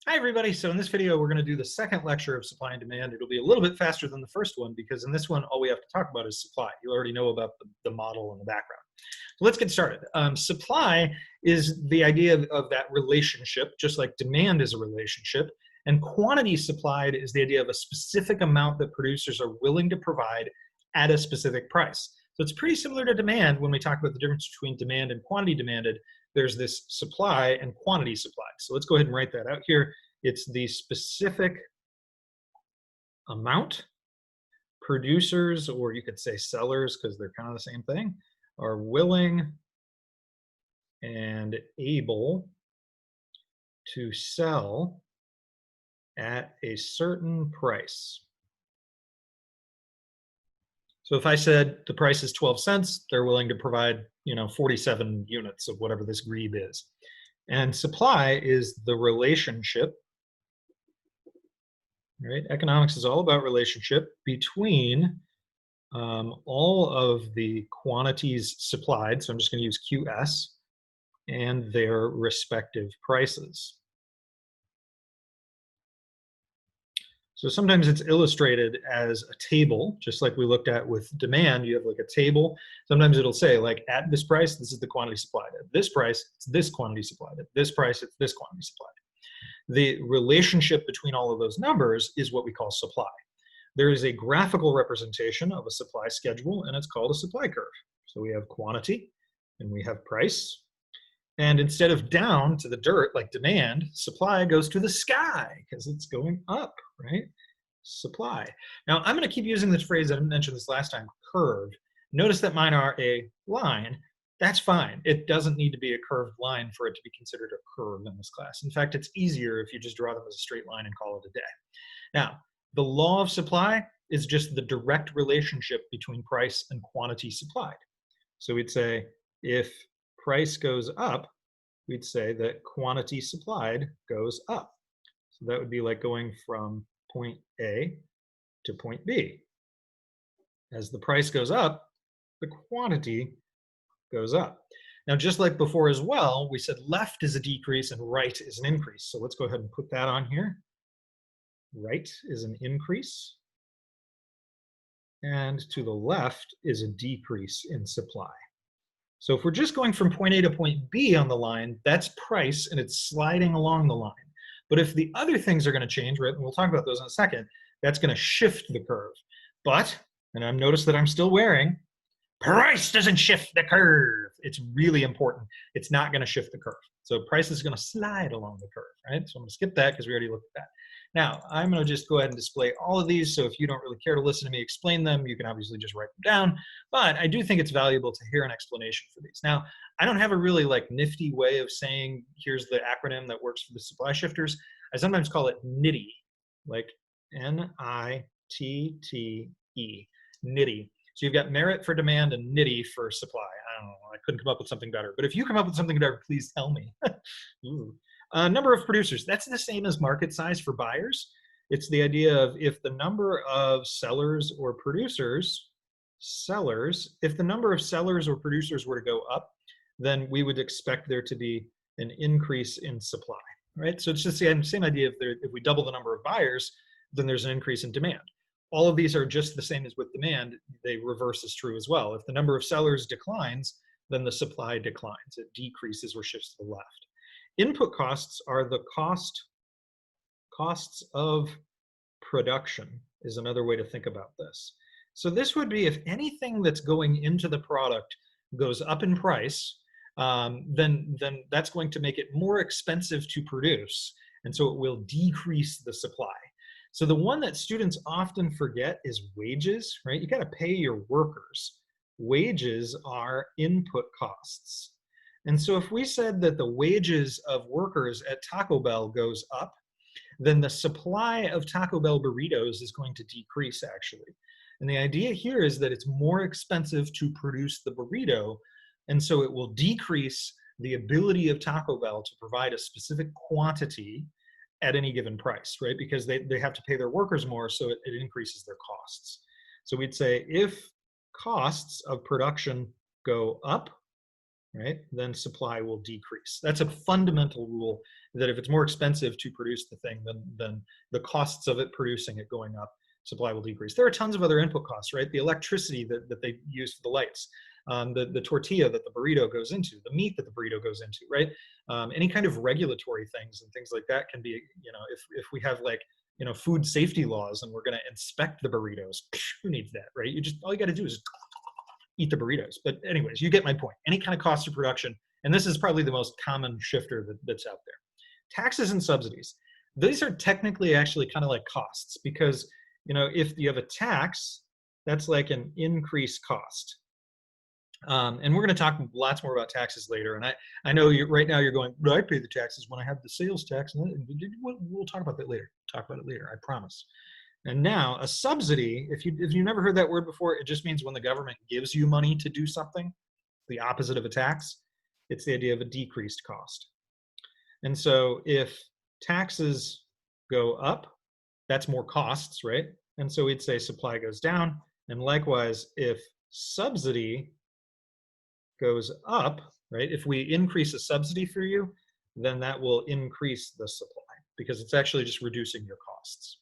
Hi everybody, so in this video we're going to do the second lecture of supply and demand. It'll be a little bit faster than the first one because in this one all we have to talk about is supply. You already know about the model in the background. So let's get started. Supply is the idea of that relationship, just like demand is a relationship, and quantity supplied is the idea of a specific amount that producers are willing to provide at a specific price. So it's pretty similar to demand when we talk about the difference between demand and quantity demanded. There's this supply and quantity supplied. So let's go ahead and write that out here. It's the specific amount producers, or you could say sellers because they're kind of the same thing, are willing and able to sell at a certain price. So if I said the price is 12 cents, they're willing to provide, 47 units of whatever this grebe is. And supply is the relationship, right? Economics is all about relationship between all of the quantities supplied, so I'm just going to use QS, and their respective prices. So sometimes it's illustrated as a table, just like we looked at with demand. You have like a table. Sometimes it'll say like at this price, this is the quantity supplied. At this price, it's this quantity supplied. At this price, it's this quantity supplied. The relationship between all of those numbers is what we call supply. There is a graphical representation of a supply schedule, and it's called a supply curve. So we have quantity and we have price. And instead of down to the dirt, like demand, supply goes to the sky because it's going up, right? Supply. Now, I'm going to keep using this phrase, I mentioned this last time, curve. Notice that mine are a line. That's fine. It doesn't need to be a curved line for it to be considered a curve in this class. In fact, it's easier if you just draw them as a straight line and call it a day. Now, the law of supply is just the direct relationship between price and quantity supplied. So we'd say if price goes up, we'd say that quantity supplied goes up. So that would be like going from point A to point B. As the price goes up, the quantity goes up. Now, just like before as well, we said left is a decrease and right is an increase. So let's go ahead and put that on here. Right is an increase, and to the left is a decrease in supply. So if we're just going from point A to point B on the line, that's price and it's sliding along the line. But if the other things are going to change, right, and we'll talk about those in a second, that's going to shift the curve. But, and I've noticed that I'm still wearing, price doesn't shift the curve. It's really important. It's not going to shift the curve. So price is going to slide along the curve, right? So I'm going to skip that because we already looked at that. Now, I'm going to just go ahead and display all of these. So if you don't really care to listen to me explain them, you can obviously just write them down. But I do think it's valuable to hear an explanation for these. Now, I don't have a really nifty way of saying, here's the acronym that works for the supply shifters. I sometimes call it NITTE, like N-I-T-T-E, NITTE. So you've got merit for demand and NITTE for supply. I don't know, I couldn't come up with something better. But if you come up with something better, please tell me. Number of producers, that's the same as market size for buyers. It's the idea of if the number of sellers or producers, if the number of sellers or producers were to go up, then we would expect there to be an increase in supply, right? So it's just the same idea. If we double the number of buyers, then there's an increase in demand. All of these are just the same as with demand. The reverse is true as well. If the number of sellers declines, then the supply declines. It decreases or shifts to the left. Input costs are the costs of production is another way to think about this. So this would be if anything that's going into the product goes up in price, then that's going to make it more expensive to produce. And so it will decrease the supply. So the one that students often forget is wages, right? You got to pay your workers. Wages are input costs. And so if we said that the wages of workers at Taco Bell goes up, then the supply of Taco Bell burritos is going to decrease actually. And the idea here is that it's more expensive to produce the burrito, and so it will decrease the ability of Taco Bell to provide a specific quantity at any given price, right? Because they have to pay their workers more, so it increases their costs. So we'd say if costs of production go up, right, then supply will decrease. That's a fundamental rule, that if it's more expensive to produce the thing than the costs of it producing it going up, supply will decrease. There are tons of other input costs, right? The electricity that they use for the lights, the tortilla that the burrito goes into, the meat that the burrito goes into, right? Any kind of regulatory things and things like that can be, if we have like, food safety laws and we're going to inspect the burritos, who needs that, right? All you got to do is eat the burritos. But anyways, you get my point. Any kind of cost of production, and this is probably the most common shifter that's out there. Taxes and subsidies. These are technically actually kind of like costs, because if you have a tax, that's like an increased cost. And we're going to talk lots more about taxes later. And I know right now you're going, but I pay the taxes when I have the sales tax. And we'll talk about that later. Talk about it later, I promise. And now a subsidy, if you never heard that word before, it just means when the government gives you money to do something, the opposite of a tax. It's the idea of a decreased cost. And so if taxes go up, that's more costs, right? And so we'd say supply goes down. And likewise, if subsidy goes up, right? If we increase a subsidy for you, then that will increase the supply, because it's actually just reducing your costs.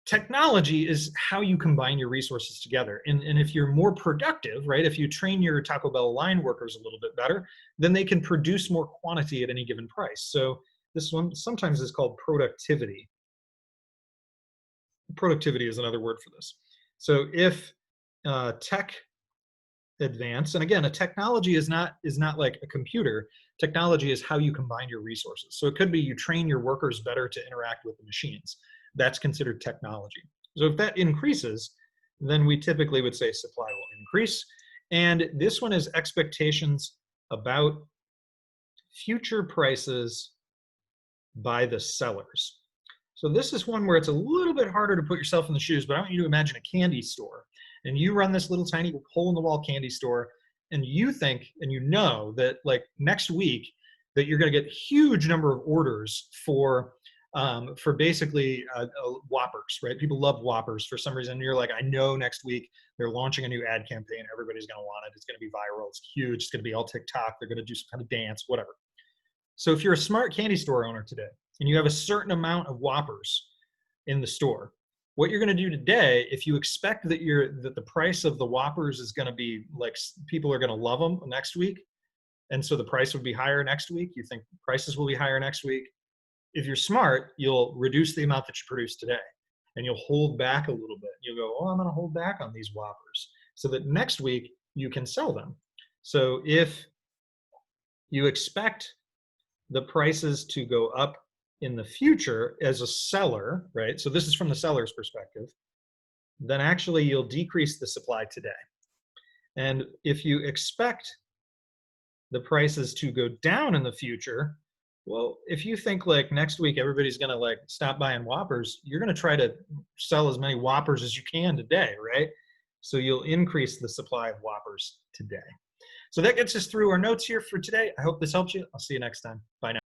Technology is how you combine your resources together. And if you're more productive, right? If you train your Taco Bell line workers a little bit better, then they can produce more quantity at any given price. So this one sometimes is called productivity. Productivity is another word for this. So if tech advance, and again, a technology is not like a computer. Technology is how you combine your resources. So it could be you train your workers better to interact with the machines. That's considered technology. So if that increases, then we typically would say supply will increase. And this one is expectations about future prices by the sellers. So this is one where it's a little bit harder to put yourself in the shoes, but I want you to imagine a candy store. And you run this little tiny hole-in-the-wall candy store, and you think, and that like next week that you're going to get a huge number of orders for basically Whoppers, right? People love Whoppers for some reason. You're like, I know next week they're launching a new ad campaign. Everybody's going to want it. It's going to be viral. It's huge. It's going to be all TikTok. They're going to do some kind of dance, whatever. So if you're a smart candy store owner today and you have a certain amount of Whoppers in the store, what you're going to do today, if you expect that the price of the Whoppers is going to be like, people are going to love them next week, and so the price would be higher next week, you think prices will be higher next week. If you're smart, you'll reduce the amount that you produce today, and you'll hold back a little bit. You'll go, oh, I'm going to hold back on these Whoppers so that next week you can sell them. So if you expect the prices to go up in the future as a seller, right? So this is from the seller's perspective, then actually you'll decrease the supply today. And if you expect the prices to go down in the future, well, if you think like next week everybody's gonna like stop buying Whoppers, you're gonna try to sell as many Whoppers as you can today, right? So you'll increase the supply of Whoppers today. So that gets us through our notes here for today. I hope this helps you. I'll see you next time. Bye now.